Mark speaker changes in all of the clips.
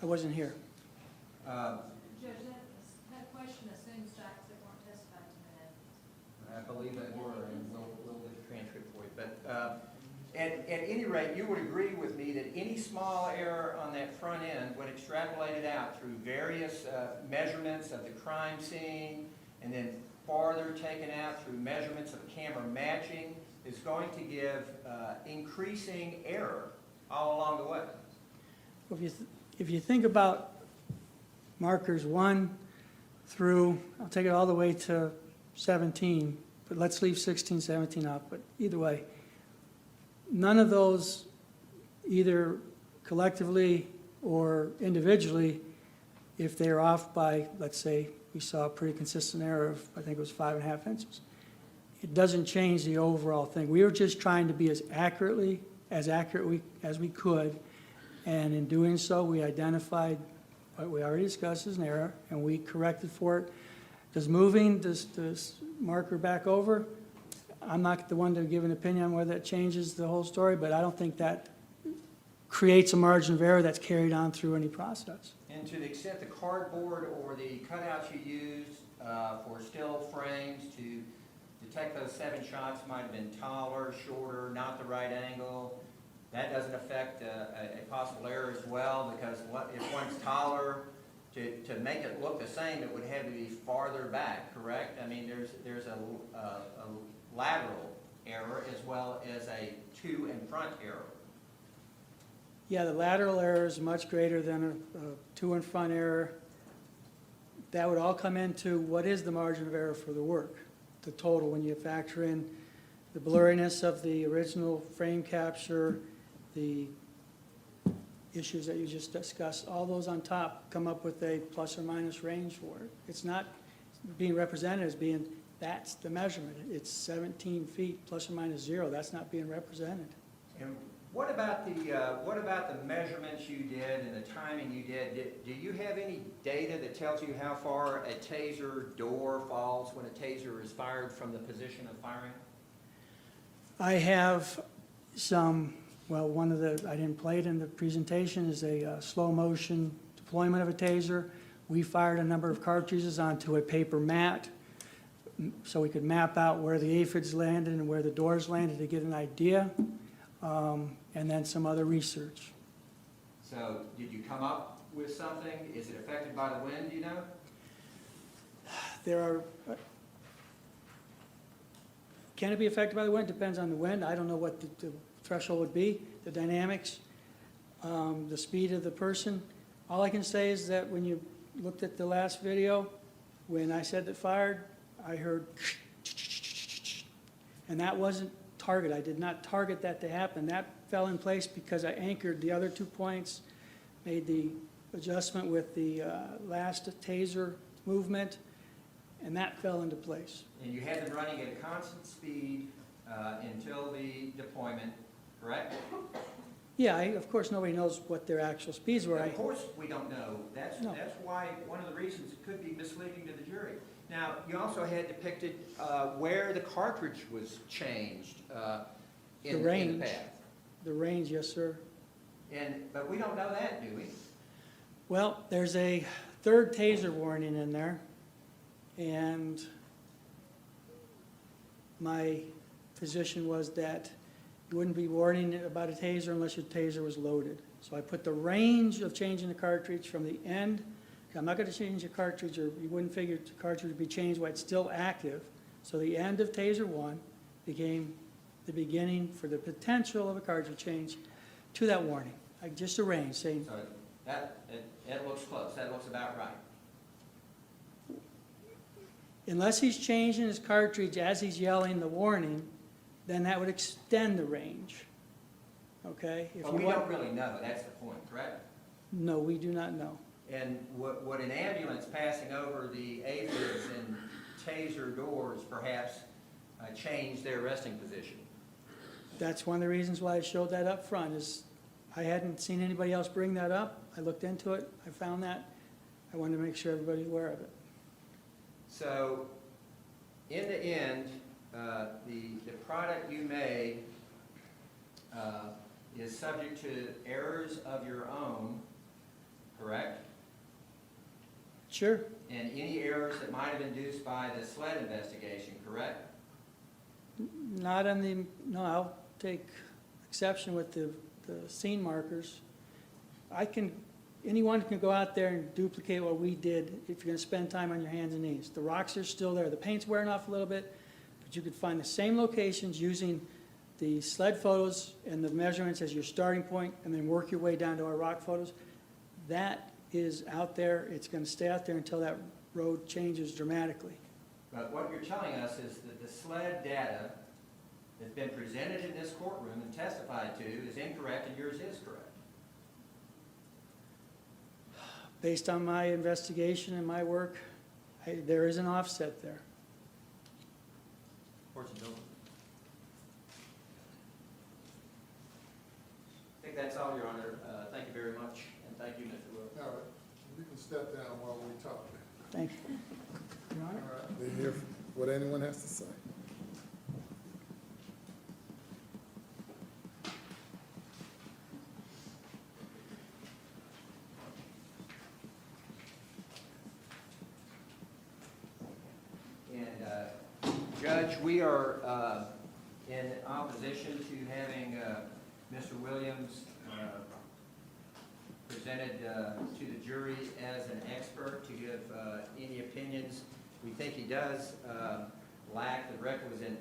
Speaker 1: I wasn't here.
Speaker 2: Judge, that question assumes facts that weren't testified to.
Speaker 3: I believe they were, and we'll get the transcript for you. But at any rate, you would agree with me that any small error on that front end, when extrapolated out through various measurements of the crime scene, and then farther taken out through measurements of camera matching, is going to give increasing error all along the way.
Speaker 1: If you think about markers 1 through, I'll take it all the way to 17, but let's leave 16, 17 out, but either way, none of those, either collectively or individually, if they're off by, let's say, we saw a pretty consistent error of, I think it was 5.5 inches. It doesn't change the overall thing. We were just trying to be as accurate as we could, and in doing so, we identified what we already discussed as an error, and we corrected for it. Does moving this marker back over, I'm not the one to give an opinion on whether that changes the whole story, but I don't think that creates a margin of error that's carried on through any process.
Speaker 3: And to the extent the cardboard or the cutouts you used for still frames to detect those 7 shots might have been taller, shorter, not the right angle, that doesn't affect a possible error as well, because if one's taller, to make it look the same, it would have to be farther back, correct? I mean, there's a lateral error as well as a to and front error.
Speaker 1: Yeah, the lateral error is much greater than a to and front error. That would all come into what is the margin of error for the work, the total, when you factor in the blurriness of the original frame capture, the issues that you just discussed, all those on top come up with a plus or minus range for it. It's not being represented as being, that's the measurement. It's 17 feet plus or minus 0. That's not being represented.
Speaker 3: And what about the measurements you did and the timing you did? Do you have any data that tells you how far a taser door falls when a taser is fired from the position of firing?
Speaker 1: I have some, well, one of the, I didn't play it in the presentation, is a slow motion deployment of a taser. We fired a number of cartridges onto a paper mat so we could map out where the aphids landed and where the doors landed to get an idea, and then some other research.
Speaker 3: So did you come up with something? Is it affected by the wind, do you know?
Speaker 1: There are, can it be affected by the wind? Depends on the wind. I don't know what the threshold would be, the dynamics, the speed of the person. All I can say is that when you looked at the last video, when I said that fired, I heard, and that wasn't target. I did not target that to happen. That fell in place because I anchored the other 2 points, made the adjustment with the last taser movement, and that fell into place.
Speaker 3: And you had them running at a constant speed until the deployment, correct?
Speaker 1: Yeah, of course, nobody knows what their actual speeds were.
Speaker 3: Of course we don't know. That's
Speaker 1: No.
Speaker 3: why one of the reasons it could be misleading to the jury. Now, you also had depicted where the cartridge was changed in the path.
Speaker 1: The range, yes, sir.
Speaker 3: But we don't know that, do we?
Speaker 1: Well, there's a third taser warning in there, and my position was that you wouldn't be warning about a taser unless your taser was loaded. So I put the range of changing the cartridge from the end. I'm not going to change the cartridge, or you wouldn't figure the cartridge would be changed while it's still active. So the end of taser 1 became the beginning for the potential of a cartridge change to that warning. Like just a range saying.
Speaker 3: So that looks close. That looks about right.
Speaker 1: Unless he's changing his cartridge as he's yelling the warning, then that would extend the range. Okay?
Speaker 3: But we don't really know. That's the point, correct?
Speaker 1: No, we do not know.
Speaker 3: And would an ambulance passing over the aphids and taser doors perhaps change their resting position?
Speaker 1: That's one of the reasons why I showed that up front, is I hadn't seen anybody else bring that up. I looked into it. I found that. I wanted to make sure everybody's aware of it.
Speaker 3: So, in the end, the product you made is subject to errors of your own, correct?
Speaker 1: Sure.
Speaker 3: And any errors that might have been induced by the SLED investigation, correct?
Speaker 1: Not on the, no, I'll take exception with the scene markers. Anyone can go out there and duplicate what we did if you're gonna spend time on your hands and knees. The rocks are still there, the paint's wearing off a little bit, but you could find the same locations using the SLED photos and the measurements as your starting point, and then work your way down to our rock photos. That is out there, it's gonna stay out there until that road changes dramatically.
Speaker 3: But what you're telling us is that the SLED data that's been presented in this courtroom and testified to is incorrect and yours is correct.
Speaker 1: Based on my investigation and my work, there is an offset there.
Speaker 3: Court's adjourned. I think that's all, Your Honor. Thank you very much, and thank you, Mr. Wilkes.
Speaker 4: All right, you can step down while we talk.
Speaker 1: Thank you. Your Honor?
Speaker 4: All right, they hear what anyone has to say.
Speaker 3: And Judge, we are in opposition to having Mr. Williams presented to the jury as an expert to give any opinions. We think he does lack the requisite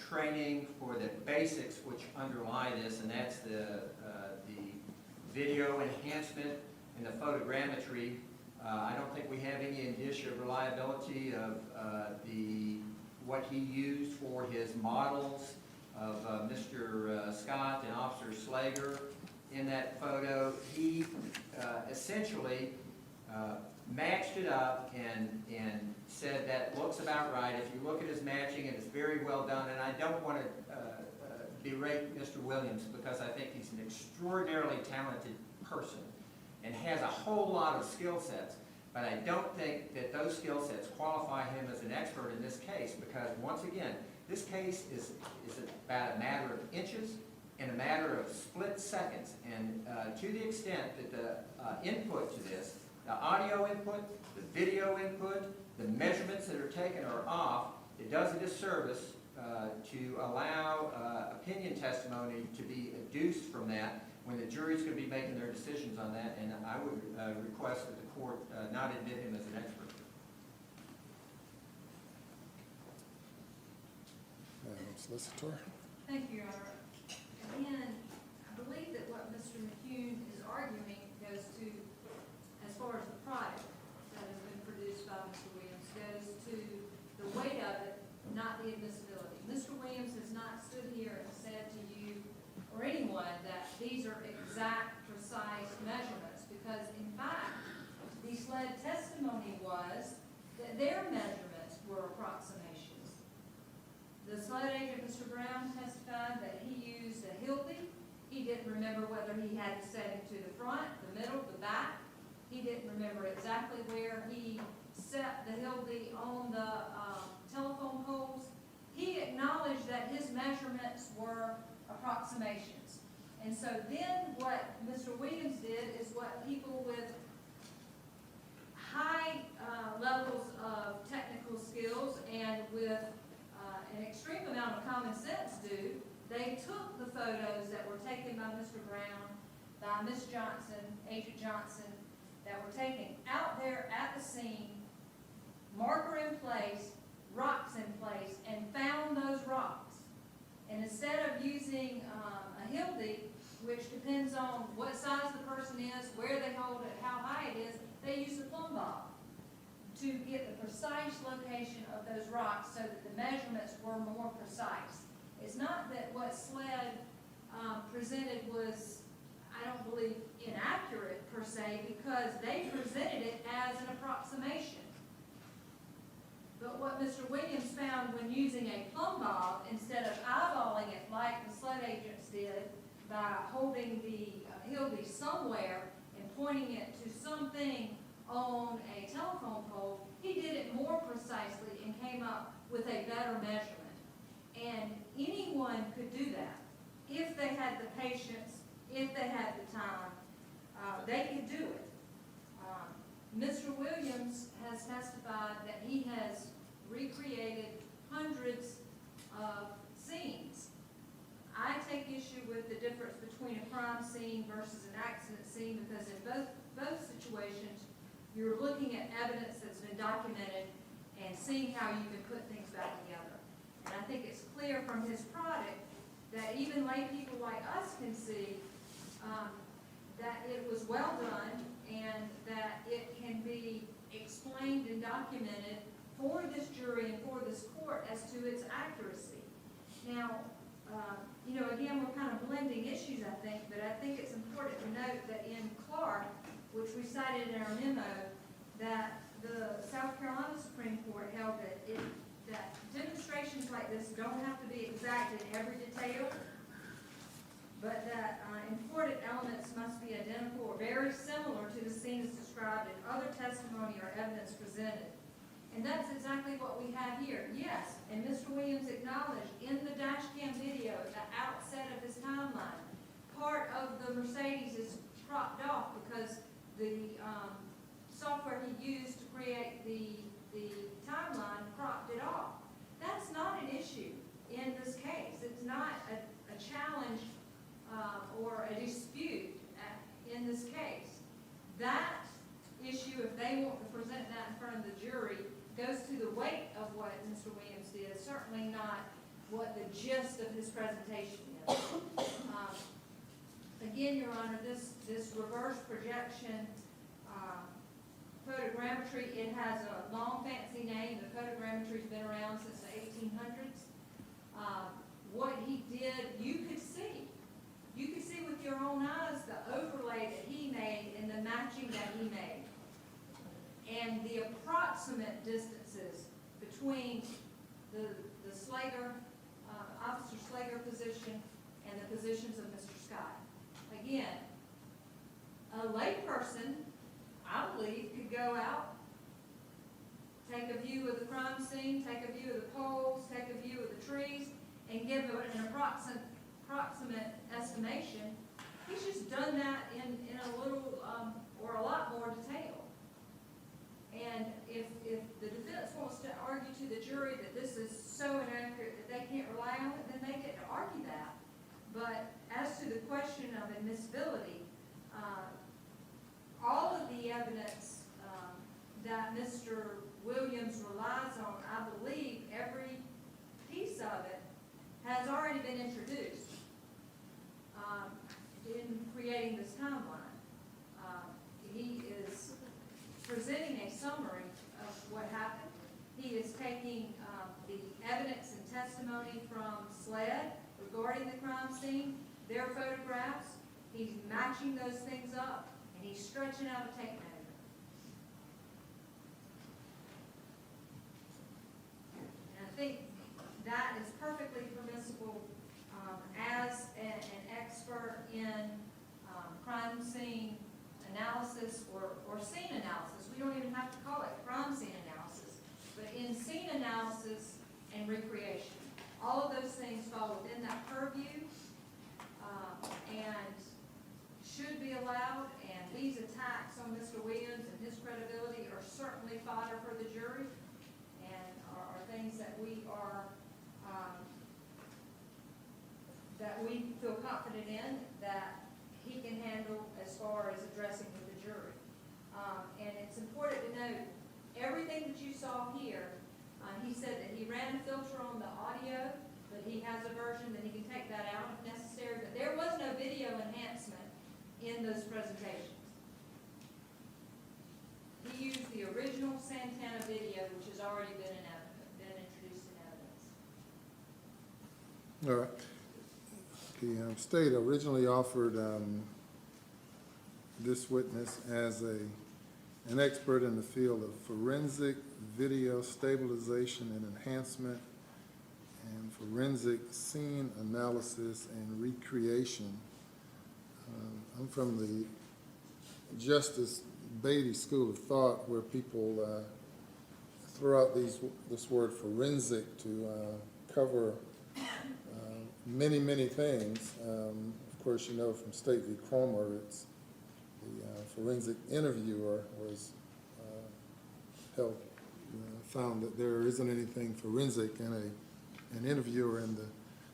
Speaker 3: training for the basics which underlie this, and that's the video enhancement and the photogrammetry. I don't think we have any indicia of reliability of what he used for his models of Mr. Scott and Officer Slager. In that photo, he essentially matched it up and said that looks about right. If you look at his matching, it is very well done, and I don't want to berate Mr. Williams because I think he's an extraordinarily talented person and has a whole lot of skill sets, but I don't think that those skill sets qualify him as an expert in this case because, once again, this case is about a matter of inches and a matter of split seconds, and to the extent that the input to this, the audio input, the video input, the measurements that are taken are off, it does a disservice to allow opinion testimony to be adduced from that when the jury's going to be making their decisions on that, and I would request that the court not admit him as an expert.
Speaker 4: Madam Solicitor.
Speaker 2: Thank you, Your Honor. Again, I believe that what Mr. McCune is arguing goes to, as far as the product that has been produced by Mr. Williams, goes to the weight of it, not the admissibility. Mr. Williams has not stood here and said to you or anyone that these are exact, precise measurements, because in fact, the SLED testimony was that their measurements were approximations. The SLED agent, Mr. Brown, testified that he used a Hildy. He didn't remember whether he had to set it to the front, the middle, the back. He didn't remember exactly where he set the Hildy on the telephone poles. He acknowledged that his measurements were approximations. And so then what Mr. Williams did is what people with high levels of technical skills and with an extreme amount of common sense do. They took the photos that were taken by Mr. Brown, by Ms. Johnson, Agent Johnson, that were taken out there at the scene, marker in place, rocks in place, and found those rocks. And instead of using a Hildy, which depends on what size the person is, where they hold it, how high it is, they use a plumb bob to get the precise location of those rocks so that the measurements were more precise. It's not that what SLED presented was, I don't believe, inaccurate per se, because they presented it as an approximation. But what Mr. Williams found when using a plumb bob, instead of eyeballing it like the SLED agents did by holding the Hildy somewhere and pointing it to something on a telephone pole, he did it more precisely and came up with a better measurement. And anyone could do that if they had the patience, if they had the time, they could do it. Mr. Williams has testified that he has recreated hundreds of scenes. I take issue with the difference between a crime scene versus an accident scene, because in both situations, you're looking at evidence that's been documented and seeing how you can put things back together. And I think it's clear from his product that even lay people like us can see that it was well done and that it can be explained and documented for this jury and for this court as to its accuracy. Now, again, we're kind of blending issues, I think, but I think it's important to note that in Clark, which we cited in our memo, that the South Carolina Supreme Court held that demonstrations like this don't have to be exact in every detail, but that important elements must be identical or very similar to the scenes described in other testimony or evidence presented. And that's exactly what we have here. Yes, and Mr. Williams acknowledged in the dash cam video at the outset of his timeline, part of the Mercedes is cropped off because the software he used to create the timeline cropped it off. That's not an issue in this case. It's not a challenge or a dispute in this case. That issue, if they want to present that in front of the jury, goes to the weight of what Mr. Williams did, certainly not what the gist of his presentation is. Again, Your Honor, this reverse projection photogrammetry, it has a long fancy name. The photogrammetry's been around since the 1800s. What he did, you could see with your own eyes the overlay that he made and the matching that he made, and the approximate distances between the Slager, Officer Slager position and the positions of Mr. Scott. Again, a layperson, I believe, could go out, take a view of the crime scene, take a view of the poles, take a view of the trees, and give an approximate estimation. He's just done that in a little or a lot more detail. And if the defense wants to argue to the jury that this is so inaccurate that they can't rely on it, then they get to argue that. But as to the question of admissibility, all of the evidence that Mr. Williams relies on, I believe every piece of it has already been introduced in creating this timeline. He is presenting a summary of what happened. He is taking the evidence and testimony from SLED regarding the crime scene, their photographs. He's matching those things up, and he's stretching out a tape measure. And I think that is perfectly permissible as an expert in crime scene analysis or scene analysis. We don't even have to call it crime scene analysis, but in scene analysis and recreation. All of those things fall within that purview and should be allowed, and these attacks on Mr. Williams and his credibility are certainly fodder for the jury and are things that we are that we feel confident in that he can handle as far as addressing with the jury. And it's important to note, everything that you saw here, he said that he ran a filter on the audio, but he has a version that he can take that out if necessary, but there was no video enhancement in those presentations. He used the original Santana video, which has already been introduced in evidence.
Speaker 4: All right. The state originally offered this witness as an expert in the field of forensic video stabilization and enhancement and forensic scene analysis and recreation. I'm from the Justice Beatty School of Thought, where people throw out this word forensic to cover many, many things. Of course, you know from State v. Cromer, it's the forensic interviewer was held, found that there isn't anything forensic in an interviewer in the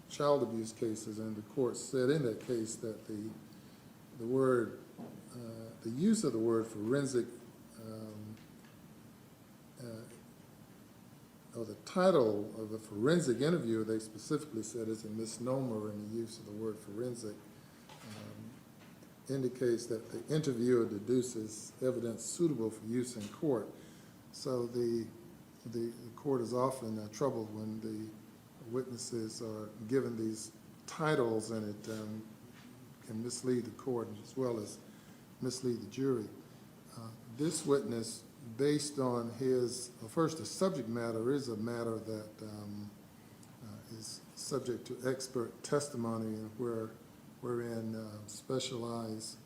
Speaker 4: child abuse cases, and the court said in that case that the word, the use of the word forensic, or the title of a forensic interviewer, they specifically said is a misnomer in the use of the word forensic, indicates that the interviewer deduces evidence suitable for use in court. So the court is often troubled when the witnesses are given these titles, and it can mislead the court as well as mislead the jury. This witness, based on his, well, first, the subject matter is a matter that is subject to expert testimony, and wherein specialized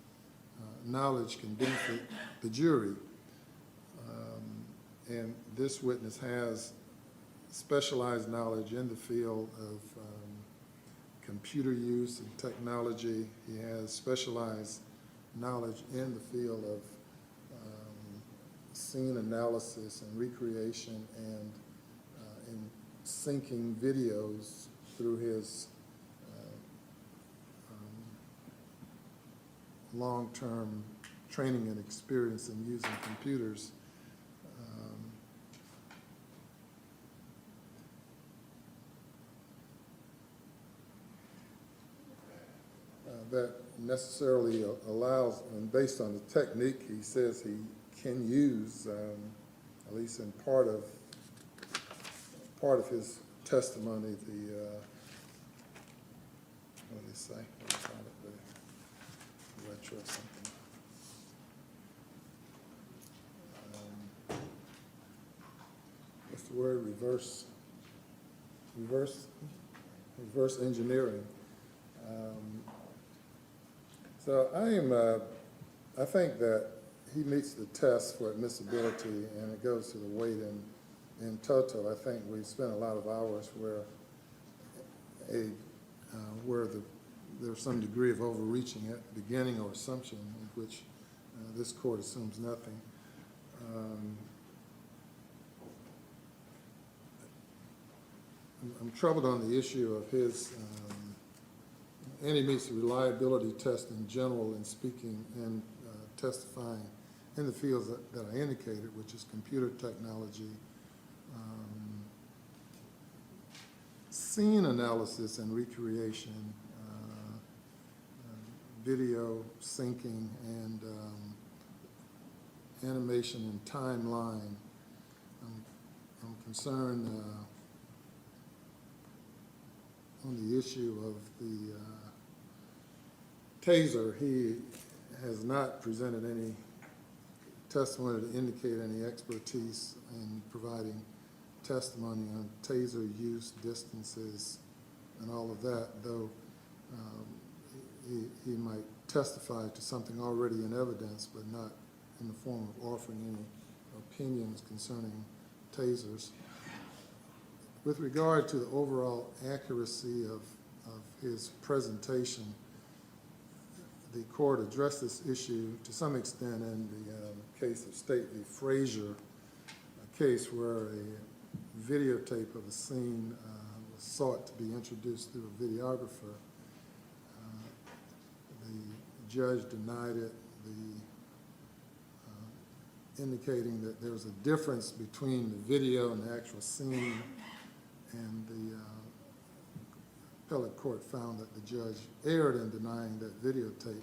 Speaker 4: knowledge can benefit the jury. And this witness has specialized knowledge in the field of computer use and technology. He has specialized knowledge in the field of scene analysis and recreation, and in syncing videos through his long-term training and experience in using computers. That necessarily allows, and based on the technique he says he can use, at least in part of his testimony, the what did he say? Let me find it, the retro something. What's the word? Reverse engineering. So I think that he meets the test for admissibility, and it goes to the weight in toto. I think we've spent a lot of hours where there's some degree of overreaching at the beginning or assumption, in which this court assumes nothing. I'm troubled on the issue of his, and he meets the reliability test in general in speaking and testifying in the fields that I indicated, which is computer technology, scene analysis and recreation, video syncing, and animation and timeline. I'm concerned on the issue of the Taser. He has not presented any testimony to indicate any expertise in providing testimony on Taser use, distances, and all of that, though he might testify to something already in evidence, but not in the form of offering any opinions concerning Tasers. With regard to the overall accuracy of his presentation, the court addressed this issue to some extent in the case of State v. Frazier, a case where a videotape of a scene was sought to be introduced through a videographer. The judge denied it, indicating that there was a difference between the video and the actual scene, and the appellate court found that the judge erred in denying that videotape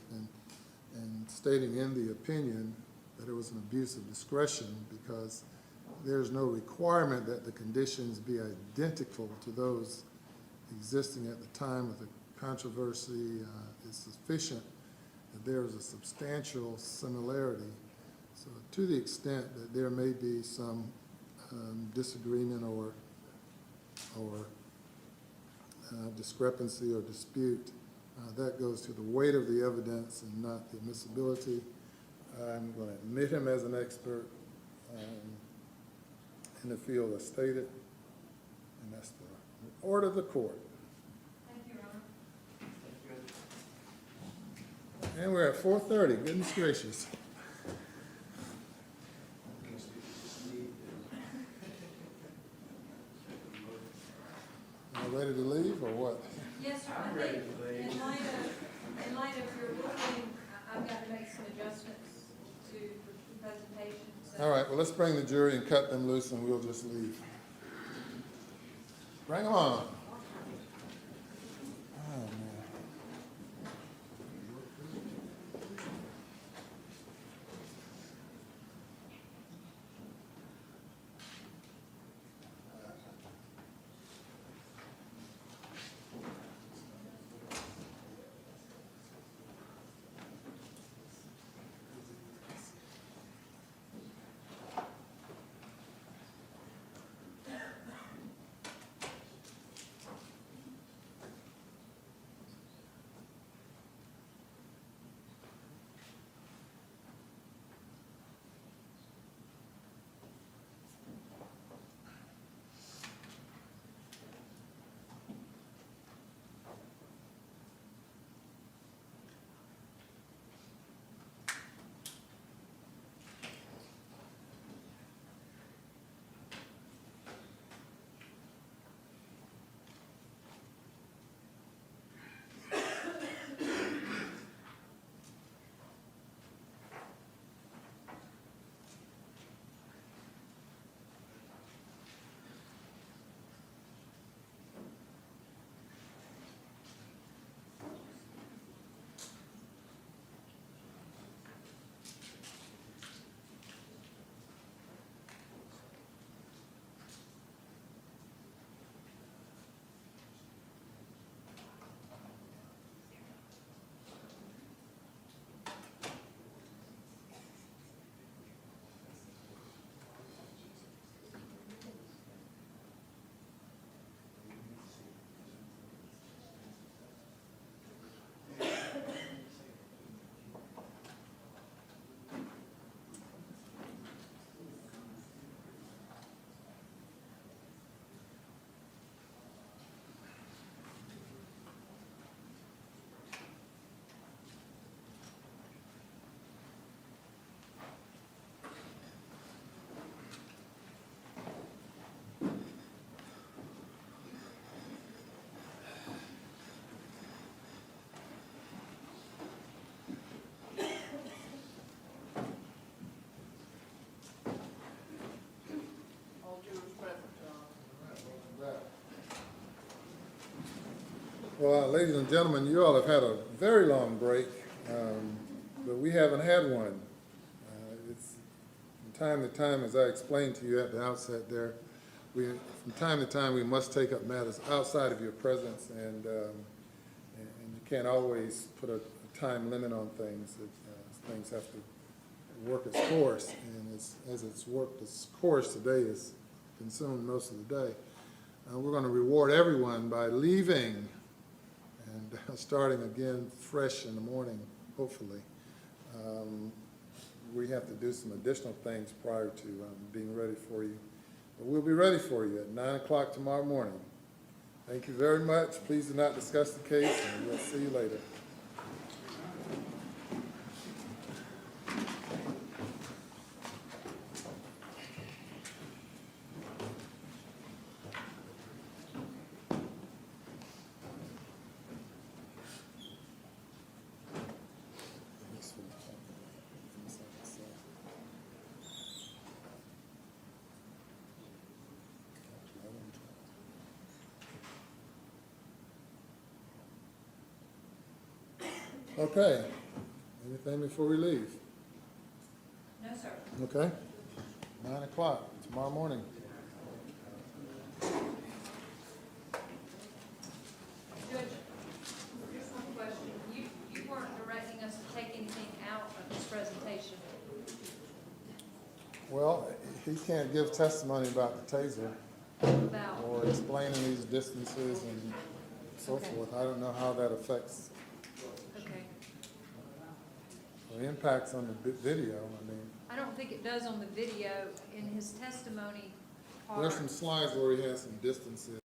Speaker 4: and stating in the opinion that it was an abuse of discretion because there's no requirement that the conditions be identical to those existing at the time of the controversy. It's sufficient that there is a substantial similarity. So to the extent that there may be some disagreement or discrepancy or dispute, that goes to the weight of the evidence and not the admissibility. I'm going to admit him as an expert in the field as stated, and that's the order of the court.
Speaker 2: Thank you, Your Honor.
Speaker 4: And we're at 4:30. Goodness gracious. Ready to leave or what?
Speaker 2: Yes, sir, I think in light of your ruling, I've got to make some adjustments to the presentation. So.
Speaker 4: All right, well, let's bring the jury and cut them loose and we'll just leave. Bring them on. Oh, man. Well, ladies and gentlemen, you all have had a very long break, but we haven't had one. It's from time to time, as I explained to you at the outset there, from time to time we must take up matters outside of your presence, and you can't always put a time limit on things. Things have to work its course, and as it's worked its course today, is consumed most of the day. We're going to reward everyone by leaving and starting again fresh in the morning, hopefully. We have to do some additional things prior to being ready for you. But we'll be ready for you at 9 o'clock tomorrow morning. Thank you very much. Please do not discuss the case, and we'll see you later. Okay. Anything before we leave?
Speaker 2: No, sir.
Speaker 4: Okay. 9 o'clock tomorrow morning.
Speaker 2: Judge, just one question. You weren't directing us to take anything out of this presentation.
Speaker 4: Well, he can't give testimony about the taser
Speaker 2: About,
Speaker 4: or explaining these distances and so
Speaker 2: Okay.
Speaker 4: forth. I don't know how that affects
Speaker 2: okay.
Speaker 4: the impacts on the video. I mean,
Speaker 2: I don't think it does on the video. In his testimony part.
Speaker 4: there's some slides where he has some distances.